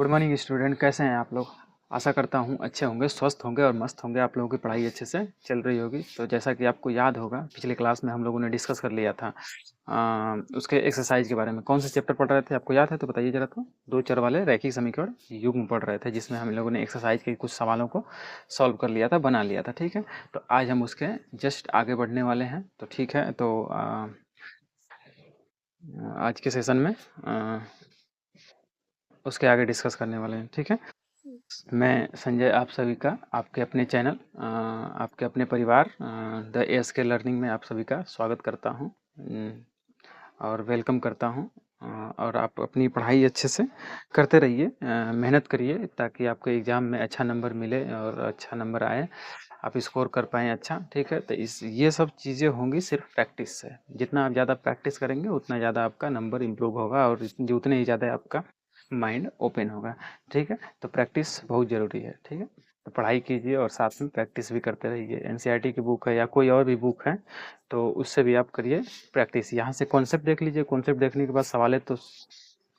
Good morning student, कैसे हैं आप लोग। आशा करता हूँ अच्छे होंगे, स्वस्थ होंगे और मस्त होंगे। आप लोगों की पढ़ाई अच्छे से चल रही होगी। तो जैसा कि आपको याद होगा, पिछले क्लास में हम लोगों ने डिस्कस कर लिया था उसके एक्सरसाइज के बारे में। कौन से चैप्टर पढ़ रहे थे, आपको याद है तो बताइए जरा। तो दो चर वाले रैखिक समीकरण युग्म पढ़ रहे थे, जिसमें हम लोगों ने एक्सरसाइज के कुछ सवालों को सॉल्व कर लिया था, बना लिया था। ठीक है, तो आज हम उसके जस्ट आगे बढ़ने वाले हैं। तो ठीक है, तो आज के सेशन में उसके आगे डिस्कस करने वाले हैं। ठीक है, मैं संजय आप सभी का आपके अपने चैनल आपके अपने परिवार द एस के लर्निंग में आप सभी का स्वागत करता हूं और वेलकम करता हूं। और आप अपनी पढ़ाई अच्छे से करते रहिए, मेहनत करिए, ताकि आपको एग्ज़ाम में अच्छा नंबर मिले और अच्छा नंबर आए, आप स्कोर कर पाएँ अच्छा। ठीक है, तो ये सब चीज़ें होंगी सिर्फ प्रैक्टिस से। जितना आप ज़्यादा प्रैक्टिस करेंगे उतना ज़्यादा आपका नंबर इम्प्रूव होगा और जो उतने ही ज़्यादा आपका माइंड ओपन होगा। ठीक है, तो प्रैक्टिस बहुत ज़रूरी है। ठीक है, तो पढ़ाई कीजिए और साथ में प्रैक्टिस भी करते रहिए। एनसीईआरटी की बुक है या कोई और भी बुक है तो उससे भी आप करिए प्रैक्टिस। यहाँ से कॉन्सेप्ट देख लीजिए, कॉन्सेप्ट देखने के बाद सवाल है तो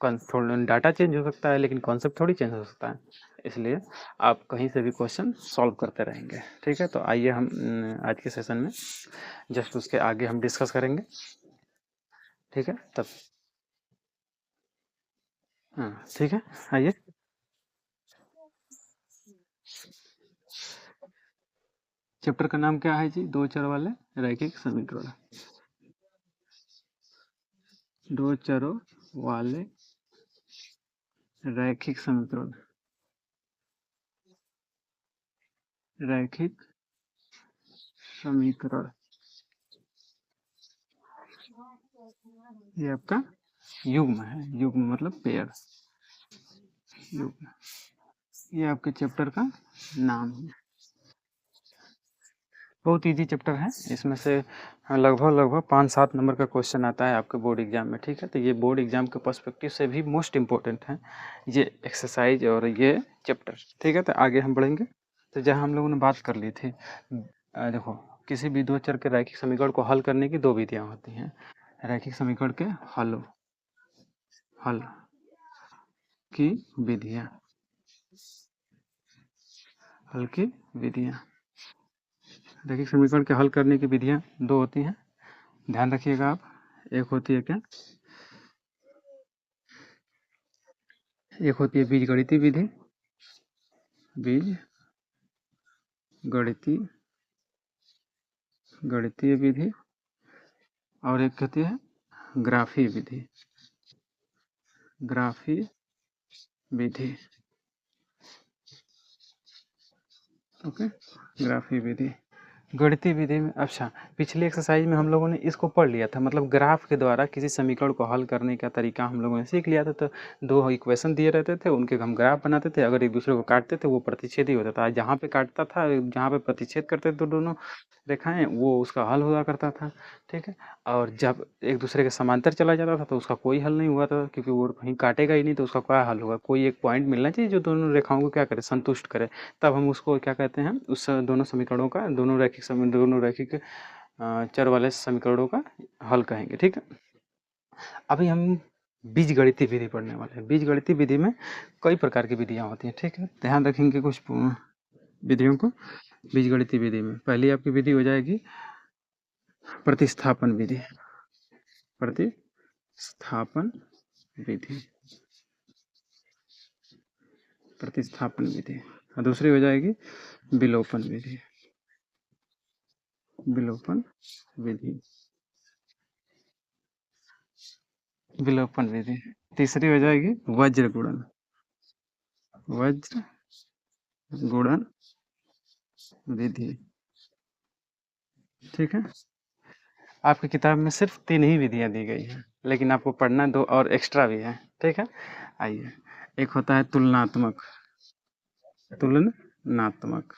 थोड़ा डाटा चेंज हो सकता है लेकिन कॉन्सेप्ट थोड़ी चेंज हो सकता है, इसलिए आप कहीं से भी क्वेश्चन सॉल्व करते रहेंगे। ठीक है, तो आइए हम आज के सेशन में जस्ट उसके आगे हम डिस्कस करेंगे। ठीक है, तब हाँ ठीक है, आइए। चैप्टर का नाम क्या है जी? दो चर वाले रैखिक समीकरण। दो चरों वाले रैखिक समीकरण। रैखिक समीकरण, ये आपका युग्म है। युग्म मतलब पेयर। युग्म, ये आपके चैप्टर का नाम है। बहुत इजी चैप्टर है। इसमें से लगभग 5-7 नंबर का क्वेश्चन आता है आपके बोर्ड एग्जाम में। ठीक है, तो ये बोर्ड एग्जाम के पर्सपेक्टिव से भी मोस्ट इम्पोर्टेंट है ये एक्सरसाइज और ये चैप्टर। ठीक है, तो आगे हम बढ़ेंगे। तो जहाँ हम लोगों ने बात कर ली थी, देखो, किसी भी दो चर के रैखिक समीकरण को हल करने की दो विधियाँ होती हैं। रैखिक समीकरण के हल की विधियाँ, हल की विधियाँ। रैखिक समीकरण के हल करने की विधियाँ दो होती हैं, ध्यान रखिएगा आप। एक होती है क्या, एक होती है बीजगणितीय विधि, बीज गणितीय विधि, और एक होती है ग्राफी विधि। ग्राफी विधि, ओके, ग्राफी विधि। गणितीय विधि में, अच्छा, पिछले एक्सरसाइज में हम लोगों ने इसको पढ़ लिया था, मतलब ग्राफ के द्वारा किसी समीकरण को हल करने का तरीका हम लोगों ने सीख लिया था। तो दो इक्वेशन दिए रहते थे, उनके हम ग्राफ बनाते थे, अगर एक दूसरे को काटते थे वो प्रतिच्छेद ही होता था। जहाँ पे काटता था, जहाँ पे प्रतिच्छेद करते थे तो दोनों रेखाएं, वो उसका हल हुआ करता था। ठीक है, और जब एक दूसरे के समांतर चला जाता था तो उसका कोई हल नहीं हुआ था, क्योंकि वो कहीं काटेगा ही नहीं, तो उसका क्या हल होगा। कोई एक पॉइंट मिलना चाहिए जो दोनों रेखाओं को क्या करे, संतुष्ट करे, तब हम उसको क्या कहते हैं, उस दोनों समीकरणों का, दोनों रैखिक चर वाले समीकरणों का हल कहेंगे। ठीक है, अभी हम बीजगणितीय विधि पढ़ने वाले हैं। बीजगणितीय विधि में कई प्रकार की विधियां होती हैं। ठीक है, ध्यान रखेंगे कुछ विधियों को। बीजगणितीय विधि में पहली आपकी विधि हो जाएगी प्रतिस्थापन विधि। प्रतिस्थापन विधि, प्रतिस्थापन विधि। और दूसरी हो जाएगी विलोपन विधि। विलोपन विधि, विलोपन विधि। तीसरी हो जाएगी वज्र गुणन। वज्र गुणन विधि। ठीक है, आपकी किताब में सिर्फ 3 ही विधियां दी गई हैं, लेकिन आपको पढ़ना 2 और एक्स्ट्रा भी है। ठीक है, आइए, एक होता है तुलनात्मक, तुलनात्मक,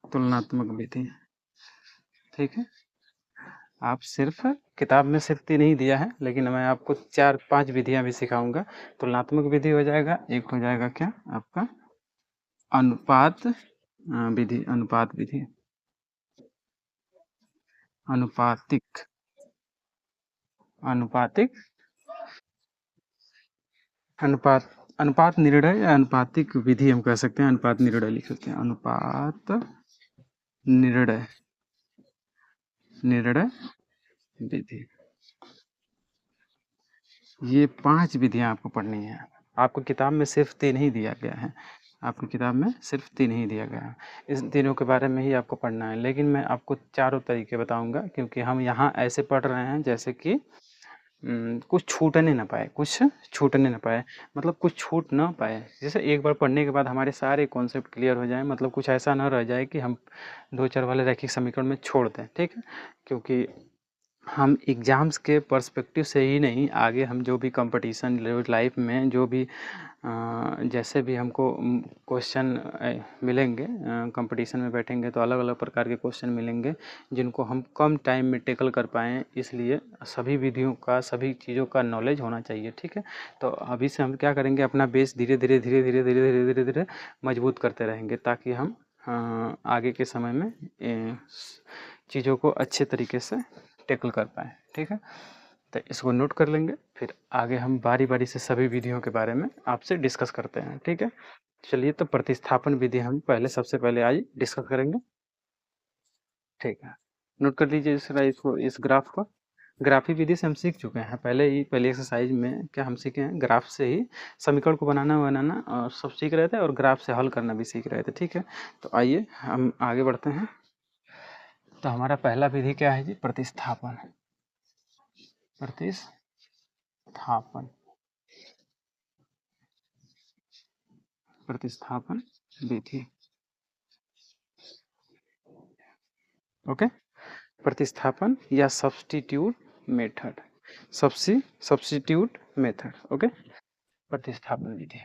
तुलनात्मक विधि। ठीक है, आप सिर्फ किताब में सिर्फ 3 ही दिया है, लेकिन मैं आपको 4-5 विधियां भी सिखाऊंगा। तुलनात्मक विधि हो जाएगा, एक हो जाएगा क्या आपका अनुपात विधि। अनुपात विधि, अनुपातिक, अनुपातिक, अनुपात अनुपात निर्णय या अनुपातिक विधि हम कह सकते हैं, अनुपात निर्णय लिख सकते हैं, अनुपात निर्णय निर्णय विधि। ये 5 विधियां आपको पढ़नी है। आपको किताब में सिर्फ 3 ही दिया गया है, आपकी किताब में सिर्फ 3 ही दिया गया है। इस तीनों के बारे में ही आपको पढ़ना है, लेकिन मैं आपको चारों तरीके बताऊंगा, क्योंकि हम यहाँ ऐसे पढ़ रहे हैं जैसे कि कुछ छूटने ना पाए, कुछ छूटने ना पाए, मतलब कुछ छूट ना पाए। जैसे एक बार पढ़ने के बाद हमारे सारे कॉन्सेप्ट क्लियर हो जाए, मतलब कुछ ऐसा ना रह जाए कि हम 2 चर वाले रैखिक समीकरण में छोड़ दें, ठीक है। क्योंकि हम एग्ज़ाम्स के पर्सपेक्टिव से ही नहीं, आगे हम जो भी कंपटीशन लाइफ में जो भी जैसे भी हमको क्वेश्चन मिलेंगे, कंपटीशन में बैठेंगे तो अलग अलग प्रकार के क्वेश्चन मिलेंगे जिनको हम कम टाइम में टेकल कर पाएँ, इसलिए सभी विधियों का, सभी चीज़ों का नॉलेज होना चाहिए, ठीक है। तो अभी से हम क्या करेंगे, अपना बेस धीरे धीरे धीरे धीरे धीरे धीरे धीरे धीरे मजबूत करते रहेंगे, ताकि हम आगे के समय में चीज़ों को अच्छे तरीके से टैकल कर पाएँ, ठीक है। तो इसको नोट कर लेंगे, फिर आगे हम बारी बारी से सभी विधियों के बारे में आपसे डिस्कस करते हैं, ठीक है। चलिए, तो प्रतिस्थापन विधि हम पहले सबसे पहले आज डिस्कस करेंगे, ठीक है। नोट कर लीजिए इसको, इस ग्राफ को। ग्राफी विधि से हम सीख चुके हैं पहले ही, पहली एक्सरसाइज में क्या हम सीखे हैं, ग्राफ से ही समीकरण को बनाना और सब सीख रहे थे, और ग्राफ से हल करना भी सीख रहे थे, ठीक है। तो आइए हम आगे बढ़ते हैं। तो हमारा पहला विधि क्या है जी, प्रतिस्थापन। प्रतिस्थापन प्रतिस्थापन विधि, ओके। प्रतिस्थापन या substitute method, substitute method, okay. प्रतिस्थापन विधि,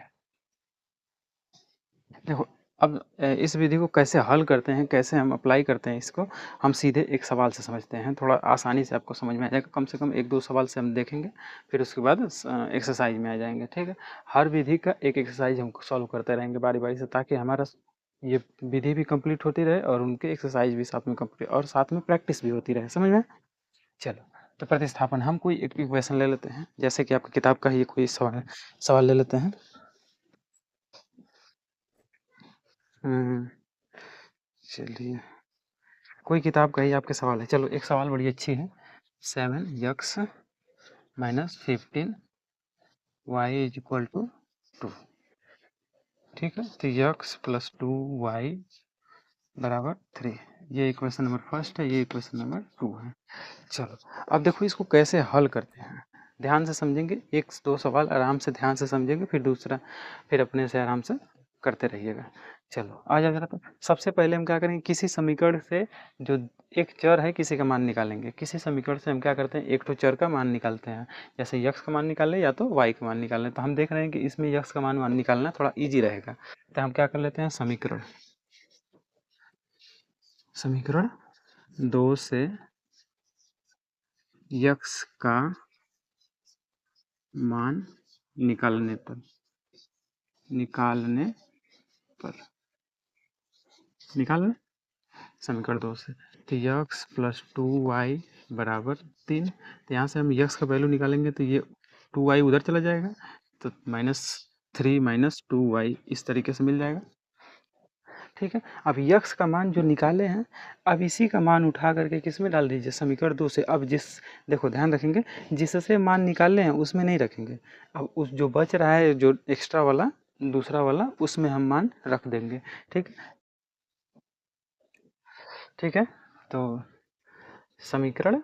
देखो अब इस विधि को कैसे हल करते हैं, कैसे हम अप्लाई करते हैं इसको, हम सीधे एक सवाल से समझते हैं, थोड़ा आसानी से आपको समझ में आ जाएगा। कम से कम 1-2 सवाल से हम देखेंगे, फिर उसके बाद एक्सरसाइज में आ जाएंगे, ठीक है। हर विधि का एक एक्सरसाइज हम सॉल्व करते रहेंगे बारी बारी से, ताकि हमारा ये विधि भी कंप्लीट होती रहे और उनके एक्सरसाइज भी साथ में कंप्लीट, और साथ में प्रैक्टिस भी होती रहे, समझ में। चलो, तो प्रतिस्थापन, हम कोई एक इक्वेशन ले लेते हैं, जैसे कि आपकी किताब का ही कोई सवाल ले लेते हैं। चलिए, कोई किताब का ही आपके सवाल है। चलो, एक सवाल बड़ी अच्छी है, 7x minus 15 y is equal to 2, ठीक है। तो x प्लस 2y बराबर 3, ये इक्वेशन नंबर फर्स्ट है, ये इक्वेशन नंबर 2 है। चलो, अब देखो इसको कैसे हल करते हैं, ध्यान से समझेंगे, 1-2 सवाल आराम से ध्यान से समझेंगे, फिर दूसरा फिर अपने से आराम से करते रहिएगा। चलो, आ जाओ जरा। तो सबसे पहले हम क्या करेंगे, किसी समीकरण से जो एक चर है किसी का मान निकालेंगे, किसी समीकरण से हम क्या करते हैं, एक तो चर का मान निकालते हैं, जैसे यक्स का मान निकाल लें या तो वाई का मान निकाल लें। तो हम देख रहे हैं कि इसमें यक्स का मान निकालना थोड़ा ईजी रहेगा, तो हम क्या कर लेते हैं, समीकरण समीकरण 2 से यक्स का मान निकालने पर निकाल समीकरण 2 से, तो यक्स प्लस 2y बराबर 3। तो यहाँ से हम यक्स का वैल्यू निकालेंगे तो ये 2y उधर चला जाएगा, तो -3 माइनस 2y इस तरीके से मिल जाएगा, ठीक है। अब यक्स का मान जो निकाले हैं, अब इसी का मान उठा करके किस में डाल दीजिए, समीकरण 2 से। अब देखो ध्यान रखेंगे, जिससे मान निकाले हैं उसमें नहीं रखेंगे, अब उस जो बच रहा है, जो एक्स्ट्रा वाला दूसरा वाला, उसमें हम मान रख देंगे, ठीक है। तो समीकरण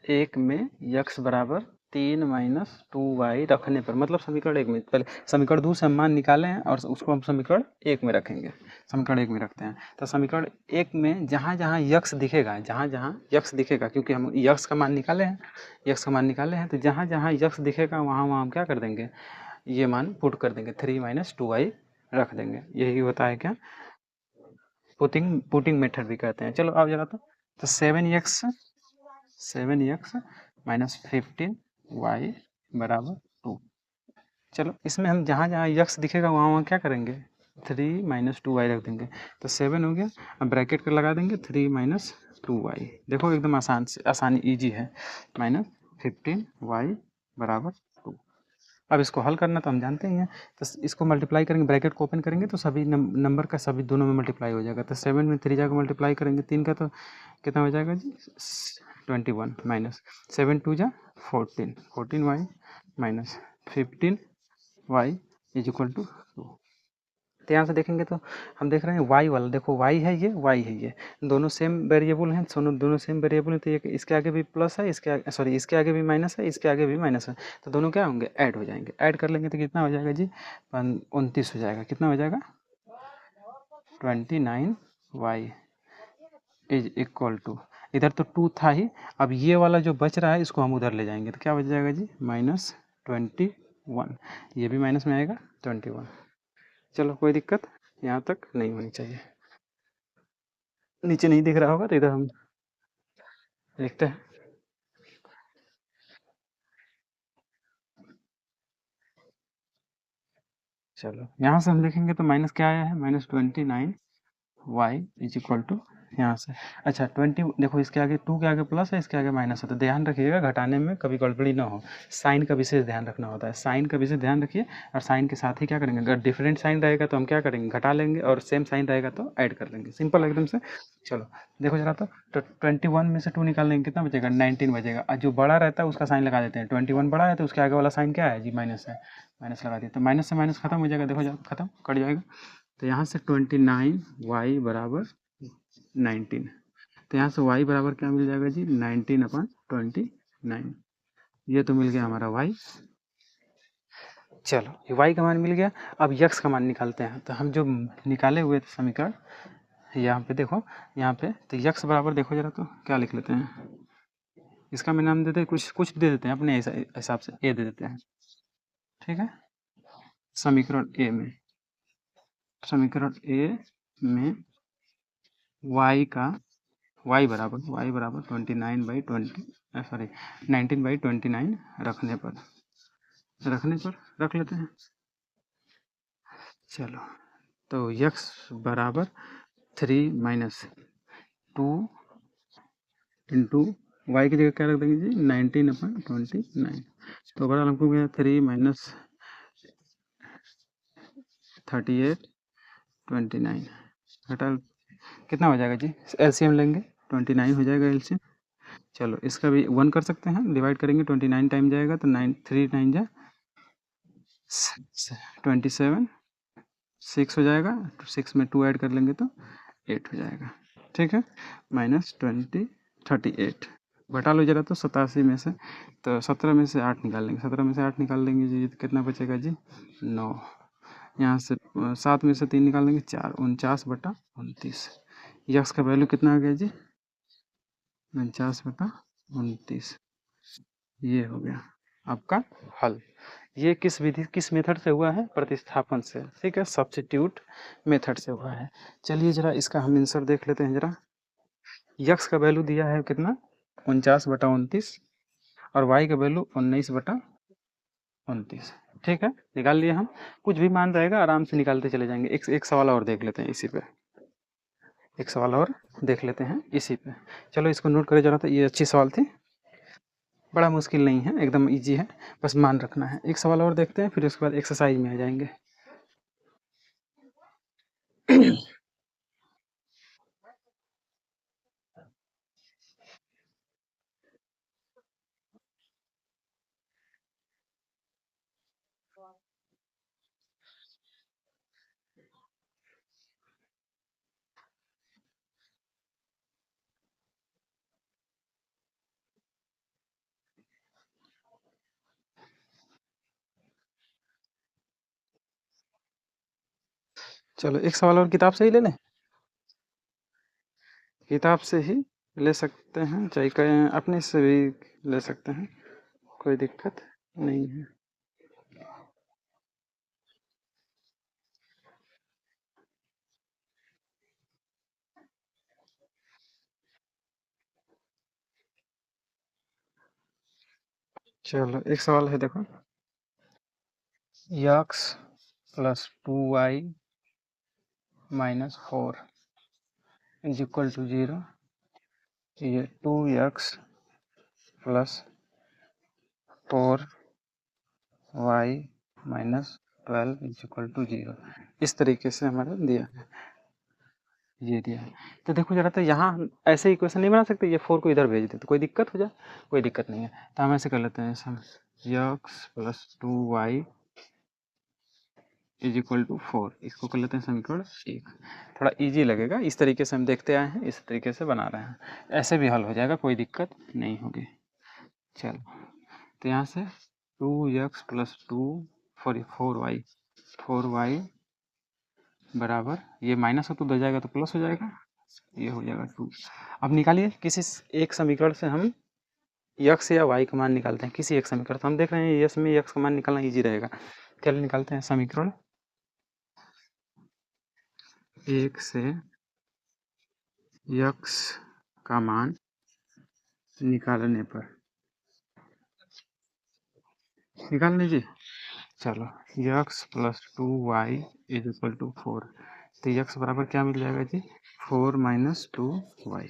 1 में यक्स बराबर 3 माइनस 2y रखने पर, मतलब समीकरण 1 में, पहले समीकरण 2 से हम मान निकाले हैं और उसको हम समीकरण 1 में रखेंगे, समीकरण 1 में रखते हैं। तो समीकरण 1 में जहाँ जहाँ यक्स दिखेगा, जहाँ जहाँ यक्स दिखेगा, क्योंकि हम यक्स का मान निकाले हैं, तो जहाँ जहाँ यक्स दिखेगा वहाँ वहाँ हम क्या कर देंगे, ये मान पुट कर देंगे, 3 माइनस 2y रख देंगे। यही होता है क्या, पुटिंग मेथड भी कहते हैं। चलो, अब जरा तो 7x माइनस 15y बराबर 2। चलो, इसमें हम जहाँ जहाँ यक्स दिखेगा वहाँ वहाँ क्या करेंगे, 3 माइनस 2y रख देंगे, तो 7 हो गया। अब ब्रैकेट कर लगा देंगे, 3 माइनस 2y, देखो एकदम आसानी ईजी है, माइनस 15y बराबर 2। अब इसको हल करना तो हम जानते ही हैं, तो इसको मल्टीप्लाई करेंगे, ब्रैकेट को ओपन करेंगे तो सभी नंबर का सभी दोनों में मल्टीप्लाई हो जाएगा। तो 7 में 3 जाकर मल्टीप्लाई करेंगे 3 का, तो कितना हो जाएगा जी 21 माइनस 7 2 जा 14, 14y minus 15y is equal to 2। तो यहाँ से देखेंगे तो हम देख रहे हैं y वाला, देखो y है ये, y है ये, दोनों सेम वेरिएबल हैं, दोनों सेम वेरिएबल हैं, तो ये इसके आगे भी प्लस है, इसके आगे सॉरी इसके आगे भी माइनस है, इसके आगे भी माइनस है, तो दोनों क्या होंगे, ऐड हो जाएंगे। ऐड कर लेंगे तो कितना हो जाएगा जी 29 हो जाएगा। कितना हो जाएगा 29y इज इक्वल टू, इधर तो 2 था ही, अब ये वाला जो बच रहा है इसको हम उधर ले जाएंगे तो क्या बच जाएगा जी -21, ये भी माइनस में आएगा 21। चलो कोई दिक्कत यहाँ तक नहीं होनी चाहिए। नीचे नहीं दिख रहा होगा तो इधर हम लिखते हैं। चलो यहाँ से हम देखेंगे तो माइनस क्या आया है, -29y इज इक्वल टू यहाँ से, अच्छा 20, देखो इसके आगे 2 के आगे प्लस है, इसके आगे माइनस है, तो ध्यान रखिएगा घटाने में कभी गड़बड़ी ना हो, साइन का विशेष ध्यान रखना होता है, साइन का विशेष ध्यान रखिए। और साइन के साथ ही क्या करेंगे, अगर डिफरेंट साइन रहेगा तो हम क्या करेंगे, घटा लेंगे, और सेम साइन रहेगा तो ऐड कर लेंगे, सिंपल एकदम से। चलो देखो जरा, तो 21 में से 2 निकाल लेंगे, कितना बचेगा 19 बचेगा, और जो बड़ा रहता है उसका साइन लगा देते हैं, 21 बड़ा है तो उसके आगे वाला साइन क्या है जी माइनस है, माइनस लगा दिया, तो माइनस से माइनस खत्म हो जाएगा, देखो जरा खत्म कट जाएगा, तो यहाँ से 29y बराबर 19, तो यहाँ से y बराबर क्या मिल जाएगा जी 19/29, ये तो मिल गया हमारा y। चलो ये y का मान मिल गया, अब x का मान निकालते हैं। तो हम जो निकाले हुए थे समीकरण, यहाँ पे देखो, यहाँ पे तो x बराबर देखो जरा, तो क्या लिख लेते हैं, इसका मैं नाम देते हैं, कुछ कुछ दे देते हैं अपने हिसाब से, a दे देते हैं, ठीक है। समीकरण a में, समीकरण a में y का y बराबर 29/20 सॉरी 19/29 रखने पर रख लेते हैं। चलो तो x बराबर 3 माइनस 2 इंटू वाई की जगह क्या रख देंगे जी 19/29, तो ओवरऑल हमको क्या 3 माइनस 38/29 घटा कितना हो जाएगा जी, एलसीएम लेंगे 29 हो जाएगा एलसीएम। चलो इसका भी 1 कर सकते हैं, डिवाइड करेंगे 29 टाइम जाएगा तो 9 3 9 जा 27, 6 हो जाएगा, 6 में 2 ऐड कर लेंगे तो 8 हो जाएगा, ठीक है, -38 घटा लो जरा, तो 87 में से, तो 17 में से 8 निकाल लेंगे, 17 में से 8 निकाल लेंगे जी, तो कितना बचेगा जी 9, यहाँ से 7 में से 3 निकाल लेंगे 4, 49/29, यक्स का वैल्यू कितना आ गया जी 49/29, ये हो गया आपका हल। ये किस विधि किस मेथड से हुआ है, प्रतिस्थापन से, ठीक है, सब्स्टिट्यूट मेथड से हुआ है। चलिए जरा इसका हम आंसर देख लेते हैं जरा, यक्स का वैल्यू दिया है कितना 49/29 और वाई का वैल्यू 19/29, ठीक है, निकाल लिए हम, कुछ भी मान रहेगा आराम से निकालते चले जाएंगे। एक सवाल और देख लेते हैं इसी पे, एक सवाल और देख लेते हैं इसी पे, चलो इसको नोट करें जरा, तो ये अच्छी सवाल थी, बड़ा मुश्किल नहीं है, एकदम इजी है, बस मान रखना है। एक सवाल और देखते हैं, फिर उसके बाद एक्सरसाइज में आ जाएंगे। चलो एक सवाल और किताब से ही ले लें, किताब से ही ले सकते हैं, चाहे कहें अपने से भी ले सकते हैं, कोई दिक्कत नहीं है। चलो एक सवाल है देखो, X plus 2y minus 4 is equal to 0, ये 2x plus 4 y minus 12 is equal to 0। इस तरीके से हमारा दिया है, ये दिया है। तो देखो जरा, तो यहाँ हम ऐसे इक्वेशन नहीं बना सकते, ये 4 को इधर भेज दे तो कोई दिक्कत हो जाए? कोई दिक्कत नहीं है। तो हम ऐसे कर लेते हैं, some x plus 2y is equal to 4, इसको कर लेते हैं समीकरण 1। थोड़ा इजी लगेगा, इस तरीके से हम देखते आए हैं, इस तरीके से बना रहे हैं। ऐसे भी हल हो जाएगा, कोई दिक्कत नहीं होगी। चलो, तो यहाँ से 2x प्लस 4y बराबर, ये माइनस हो तो उधर जाएगा तो प्लस हो जाएगा, ये हो जाएगा 2। अब निकालिए किसी एक समीकरण से हम x या y का मान निकालते हैं, किसी एक समीकरण। तो हम देख रहे हैं यस में x का मान निकालना इजी रहेगा। चलिए निकालते हैं समीकरण 1 से x का मान निकालने पर, निकाल लीजिए। चलो, x plus 2y is equal to 4, तो x बराबर क्या मिल जाएगा जी? 4 माइनस 2y।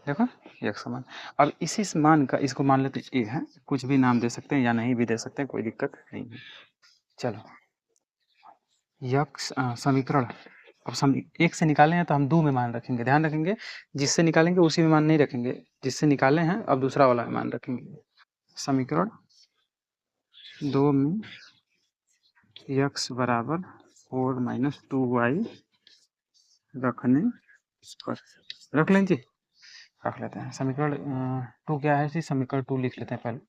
देखो x का मान। अब इसी मान का, इसको मान लेते हैं a है, कुछ भी नाम दे सकते हैं या नहीं भी दे सकते हैं, कोई दिक्कत नहीं है। चलो, x समीकरण, अब एक से निकाले हैं तो हम 2 में मान रखेंगे, ध्यान रखेंगे, जिससे निकालेंगे उसी में मान नहीं रखेंगे, जिससे निकाले हैं अब दूसरा वाला मान रखेंगे। समीकरण 2 में x बराबर 4 माइनस 2y रखने पर, रख लें जी, रख लेते हैं। समीकरण 2 क्या है जी? समीकरण 2 लिख लेते हैं पहले,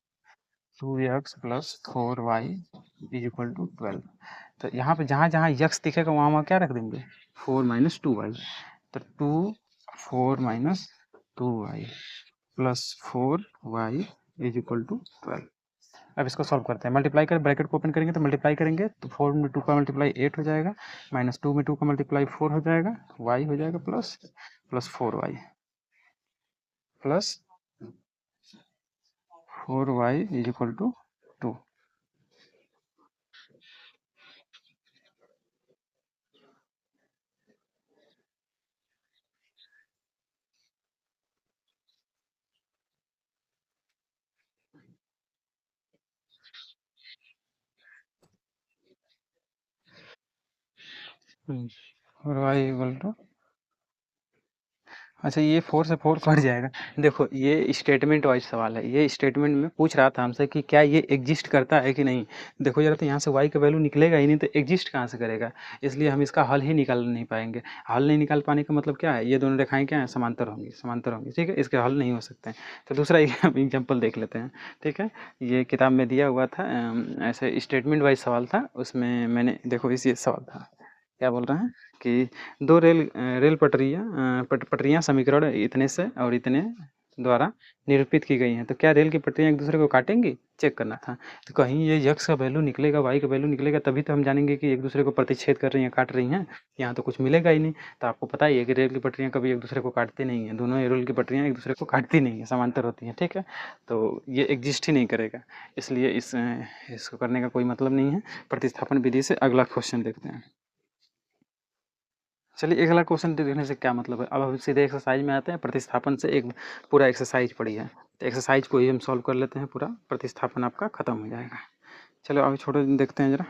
2x plus 4y is equal to 12। तो यहाँ पे जहाँ जहाँ x दिखेगा वहाँ वहाँ क्या रख देंगे? 4 माइनस 2y। तो 2 4 minus 2y plus 4y is equal to 12। अब इसको सॉल्व करते हैं, मल्टीप्लाई कर, ब्रैकेट को ओपन करेंगे तो मल्टीप्लाई करेंगे तो 4 में 2 का मल्टीप्लाई 8 हो जाएगा, माइनस 2 में 2 का मल्टीप्लाई 4 हो जाएगा, y हो जाएगा plus 4y plus 4y is equal to 2। और y इक्वल टू, अच्छा ये 4 से 4 कट जाएगा। देखो ये स्टेटमेंट वाइज सवाल है, ये स्टेटमेंट में पूछ रहा था हमसे कि क्या ये एग्जिस्ट करता है कि नहीं। देखो जरा, तो यहाँ से y का वैल्यू निकलेगा ही नहीं तो एग्जिस्ट कहाँ से करेगा, इसलिए हम इसका हल ही निकाल नहीं पाएंगे। हल नहीं निकाल पाने का मतलब क्या है? ये दोनों रेखाएं क्या है? समांतर होंगी, समांतर होंगी, ठीक है, इसके हल नहीं हो सकते हैं। तो दूसरा एग्जाम्पल देख लेते हैं, ठीक है। ये किताब में दिया हुआ था, ऐसे स्टेटमेंट वाइज सवाल था, उसमें मैंने देखो इसी सवाल था, क्या बोल रहे हैं कि दो रेल पटरियाँ समीकरण इतने से और इतने द्वारा निरूपित की गई हैं, तो क्या रेल की पटरियाँ एक दूसरे को काटेंगी? चेक करना था। तो कहीं ये यक्स का वैल्यू निकलेगा, वाई का वैल्यू निकलेगा, तभी तो हम जानेंगे कि एक दूसरे को प्रतिच्छेद कर रही हैं, काट रही हैं। यहाँ तो कुछ मिलेगा ही नहीं। तो आपको पता ही है कि रेल की पटरियाँ कभी एक दूसरे को काटती नहीं हैं, दोनों रेल की पटरियाँ एक दूसरे को काटती नहीं हैं, समांतर होती हैं, ठीक है। तो ये एग्जिस्ट ही नहीं करेगा, इसलिए इसको करने का कोई मतलब नहीं है। प्रतिस्थापन विधि से अगला क्वेश्चन देखते हैं। चलिए अगला क्वेश्चन देखने से क्या मतलब है, अब हम सीधे एक्सरसाइज में आते हैं। प्रतिस्थापन से एक पूरा एक्सरसाइज पड़ी है, तो एक्सरसाइज को ही हम सॉल्व कर लेते हैं, पूरा प्रतिस्थापन आपका खत्म हो जाएगा। चलो अभी छोटे देखते हैं जरा।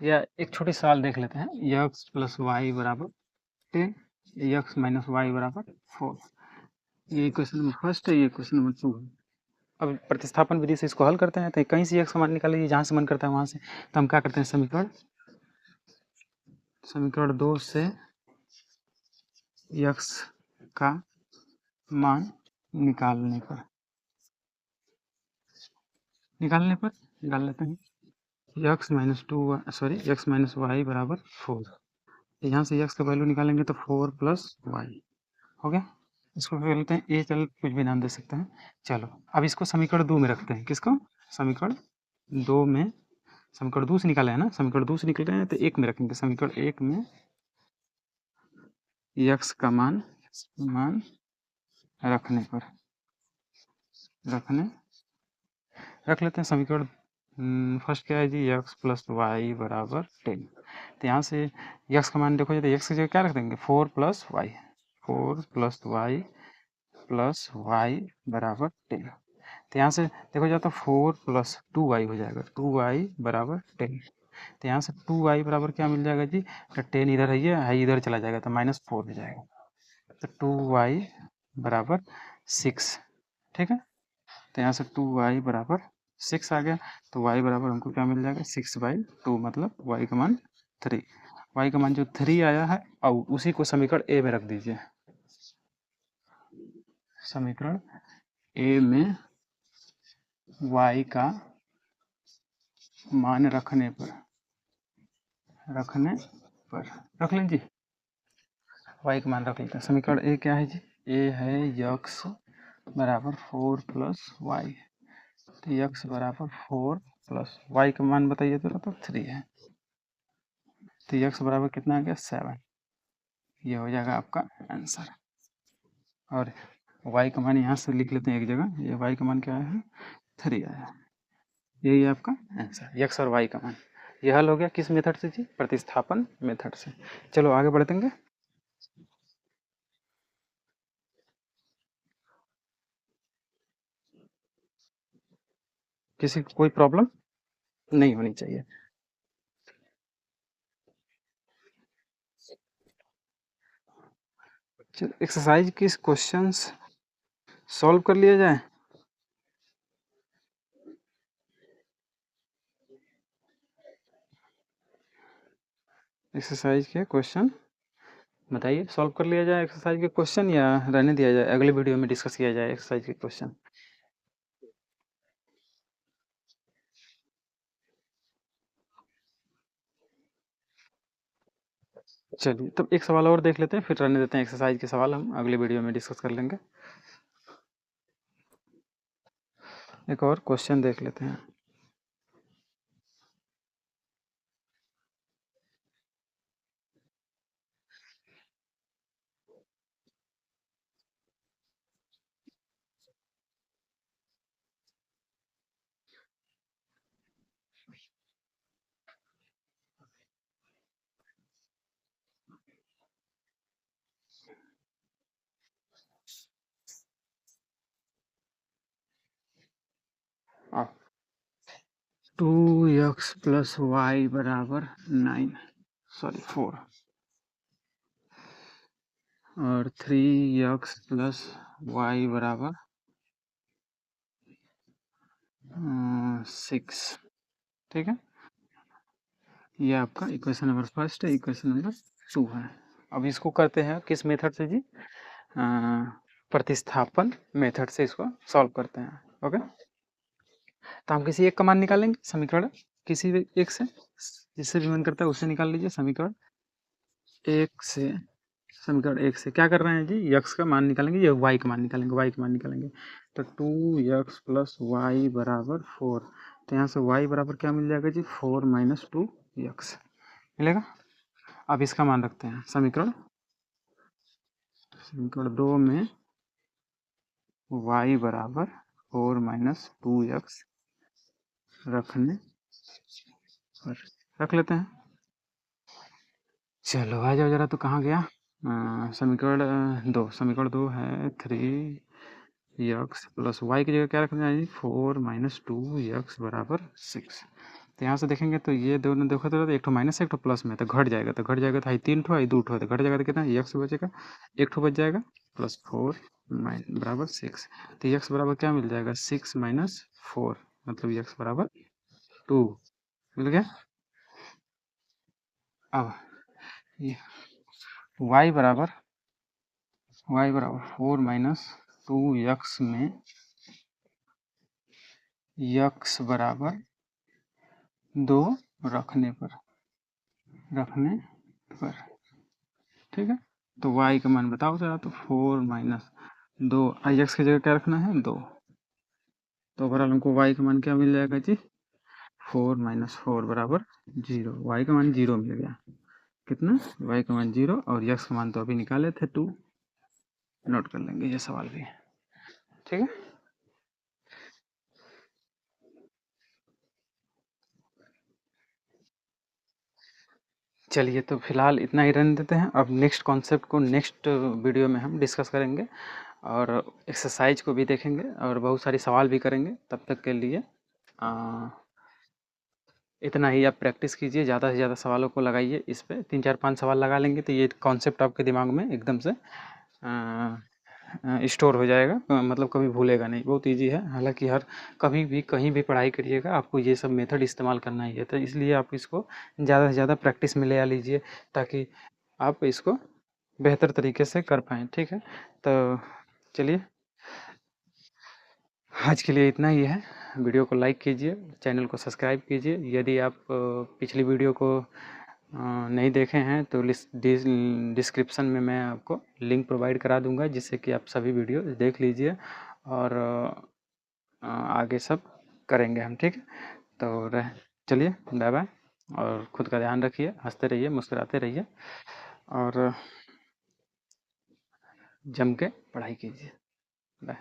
या एक छोटी सवाल देख लेते हैं, यक्स प्लस वाई बराबर 10, यक्स माइनस वाई बराबर 4। ये क्वेश्चन नंबर फर्स्ट है, ये क्वेश्चन नंबर 2 है। अब प्रतिस्थापन विधि से इसको हल करते हैं, तो कहीं से यक्स का मान निकालिए, जहाँ से मन करता है वहाँ से। तो हम क्या करते हैं, समीकरण 2 से यक्स का मान निकालने पर निकाल लेते हैं, X minus X minus Y बराबर 4। यहाँ से एक्स का वैल्यू निकालेंगे तो 4 प्लस वाई हो गया। इसको क्या लेते हैं, ए, चल कुछ भी नाम दे सकते हैं। चलो अब इसको समीकरण 2 में रखते हैं, किसको? समीकरण 2 में, समीकरण 2 से निकाले हैं ना, समीकरण 2 से निकल रहे हैं तो 1 में रखेंगे, समीकरण 1 में एक्स का मान मान रखने पर रख लेते हैं समीकरण। फर्स्ट क्या है जी, x प्लस वाई बराबर 10। तो यहाँ से x का मान देखो, तो x की जगह क्या रख देंगे, 4 प्लस वाई, 4 प्लस वाई बराबर 10। तो यहाँ से देखो जाए तो 4 प्लस 2y हो जाएगा, 2y बराबर 10। तो यहाँ से 2y बराबर क्या मिल जाएगा जी, तो 10 इधर है इधर चला जाएगा तो -4 हो जाएगा। तो 2y बराबर 6, ठीक है। तो यहाँ से 2y बराबर 6 आ गया। तो y बराबर हमको क्या मिल जाएगा, 6/2, मतलब y का मान 3। y का मान जो 3 आया है, और उसी को समीकरण ए में रख दीजिए। समीकरण ए में y का मान रखने पर रख लीजिए, y का मान रख लेते हैं। समीकरण ए क्या है जी, ए है x बराबर 4 प्लस वाई। तो x बराबर 4 प्लस वाई का मान बताइए तो 3 है। तो x बराबर कितना आ गया, 7। ये हो जाएगा आपका आंसर। और y का मान यहाँ से लिख लेते हैं एक जगह, ये y का मान क्या है, 3 आया। यही है आपका आंसर, x और y का मान। यह हल हो गया किस मेथड से जी, प्रतिस्थापन मेथड से। चलो आगे बढ़ते हैं। किसी को कोई प्रॉब्लम नहीं होनी चाहिए। चलो एक्सरसाइज किस क्वेश्चंस सॉल्व कर लिया जाए। एक्सरसाइज के क्वेश्चन बताइए, सॉल्व कर लिया जाए एक्सरसाइज के क्वेश्चन, या रहने दिया जाए, अगले वीडियो में डिस्कस किया जाए एक्सरसाइज के क्वेश्चन। चलिए तब एक सवाल और देख लेते हैं, फिर रहने देते हैं एक्सरसाइज के सवाल, हम अगले वीडियो में डिस्कस कर लेंगे। एक और क्वेश्चन देख लेते हैं। हाँ, 2x प्लस वाई बराबर 4 और 3x प्लस वाई बराबर 6, ठीक है। ये आपका इक्वेशन नंबर फर्स्ट है, इक्वेशन नंबर 2 है। अब इसको करते हैं किस मेथड से जी, प्रतिस्थापन मेथड से इसको सॉल्व करते हैं। ओके, तो हम किसी एक का मान निकालेंगे, समीकरण किसी भी एक से, जिससे भी मन करता है उससे निकाल लीजिए। समीकरण एक से क्या कर रहे हैं जी, यक्स का मान निकालेंगे, ये वाई का मान निकालेंगे। तो 2x प्लस वाई बराबर 4। तो यहाँ से y बराबर क्या मिल जाएगा जी, 4 माइनस 2x मिलेगा। अब इसका मान रखते हैं समीकरण 2 में y बराबर 4 माइनस 2x रखने पर रख लेते हैं। चलो आ जाओ जरा, तो कहाँ गया, समीकरण दो है 3x प्लस वाई की जगह क्या रखना है जी, 4 माइनस 2x बराबर 6। तो यहाँ से देखेंगे तो ये दोनों देखो तो एक ठो माइनस है, एक ठो प्लस में, तो घट जाएगा तो हाई 3 ठो, हाई 2 ठो, तो घट जाएगा तो कितना x बचेगा, एक ठो बच जाएगा, प्लस 4 बराबर 6। तो x बराबर क्या मिल जाएगा, 6 माइनस 4, मतलब x बराबर 2 मिल गया। अब ये y बराबर 4 माइनस 2x में x बराबर 2 रखने पर ठीक है। तो y का मान बताओ जरा, तो 4 माइनस 2, x की जगह क्या रखना है, 2। तो ओवरऑल हमको y का मान क्या मिल जाएगा जी, 4 माइनस 4 बराबर 0। y का मान 0 मिल गया, कितना, y का मान 0, और x का मान तो अभी निकाले थे 2। नोट कर लेंगे ये सवाल भी, ठीक है। चलिए तो फिलहाल इतना ही रहने देते हैं। अब नेक्स्ट कॉन्सेप्ट को नेक्स्ट वीडियो में हम डिस्कस करेंगे और एक्सरसाइज को भी देखेंगे और बहुत सारी सवाल भी करेंगे। तब तक के लिए इतना ही आप प्रैक्टिस कीजिए, ज़्यादा से ज़्यादा सवालों को लगाइए। इस पे 3-4-5 सवाल लगा लेंगे तो ये कॉन्सेप्ट आपके दिमाग में एकदम से स्टोर हो जाएगा, मतलब कभी भूलेगा नहीं। बहुत ईजी है, हालांकि हर कभी भी कहीं भी पढ़ाई करिएगा आपको ये सब मेथड इस्तेमाल करना ही है, तो इसलिए आप इसको ज़्यादा से ज़्यादा प्रैक्टिस में ले आ लीजिए ताकि आप इसको बेहतर तरीके से कर पाएँ, ठीक है। तो चलिए आज के लिए इतना ही है। वीडियो को लाइक कीजिए, चैनल को सब्सक्राइब कीजिए। यदि आप पिछली वीडियो को नहीं देखे हैं तो डिस्क्रिप्शन में मैं आपको लिंक प्रोवाइड करा दूंगा, जिससे कि आप सभी वीडियो देख लीजिए और आगे सब करेंगे हम, ठीक है। तो चलिए बाय बाय, और खुद का ध्यान रखिए, हंसते रहिए, मुस्कुराते रहिए और जम के पढ़ाई कीजिए। बाय।